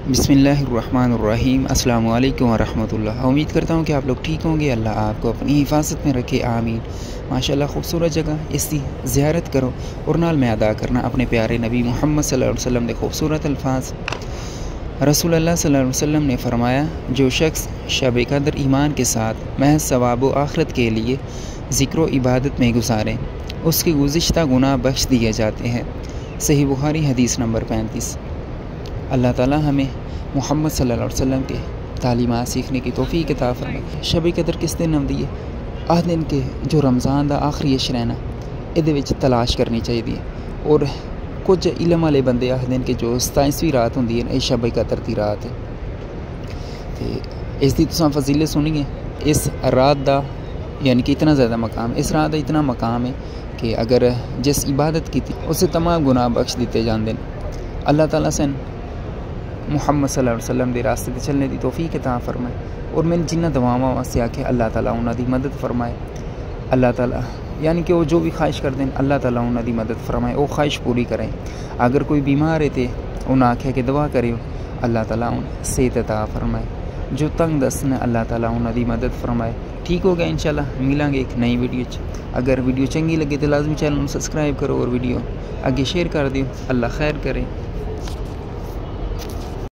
बिस्मिल्लाहिर्रहमानिर्रहीम अस्सलामु अलैकुम वरहमतुल्लाह। उम्मीद करता हूँ कि आप लोग ठीक होंगे। अल्लाह आपको अपनी हिफाजत में रखे, आमीन। माशाल्लाह खूबसूरत जगह इसकी ज़ियारत करो और नाल में अदा करना अपने प्यारे नबी मोहम्मद सल्लल्लाहु अलैहि वसल्लम के खूबसूरत अल्फाज। रसूलुल्लाह सल्लल्लाहु अलैहि वसल्लम ने फरमाया, जो शख्स शब कदर ईमान के साथ महज सवाब व आखिरत के लिए ज़िक्र व इबादत में गुजारे, उसके गुज़िश्ता गुनाह बख्श दिए जाते हैं। सही बुखारी हदीस नंबर 35। अल्लाह ताला हमें मोहम्मद सल्लल्लाहु अलैहि वसल्लम के तालीमात सीखने की तौफीक अता फरमाए। शब कदर किस दिन आती है? आह दिन के जो रमज़ान का आखिरी अशरा है ना, ये तलाश करनी चाहिए। और कुछ इलम वाले बंदे आह दिन के जो 27वीं रात होंगी है, शब कदर की रात है, तो इसकी तुसां फजीलत सुनिए। इस रात का यानी कि इतना ज़्यादा मकाम, इस रात का इतना मकाम है कि अगर जिस इबादत की थी उससे तमाम गुनाह बख्श दिते जाते हैं। अल्लाह ताला से मुहम्मद सल्लल्लाहु अलैहि वसल्लम के रास्ते पर चलने की तौफीक अता फरमाए। और मैंने जिन्ना दवावां वास्ते आखे अल्लाह ताला उन्होंने मदद फरमाए। अल्लाह ताला यानी कि वो जो भी ख्वाहिश करते हैं अल्लाह ताला उन्होंने मदद फरमाए, वो ख्वाहिश पूरी करें। अगर कोई बीमार है तो उन्हें आखे कि दुआ करो, अल्लाह ताला उन्हें सेहत अता फरमाए। जो तंग दस्त ने अल्लाह ताला उन्होंने मदद फरमाए। ठीक हो गया, इंशाल्लाह मिलेंगे एक नई वीडियो। अगर वीडियो चंगी लगे तो लाजमी चैनल सब्सक्राइब करो और वीडियो आगे शेयर कर दियो। अल्लाह खैर करे।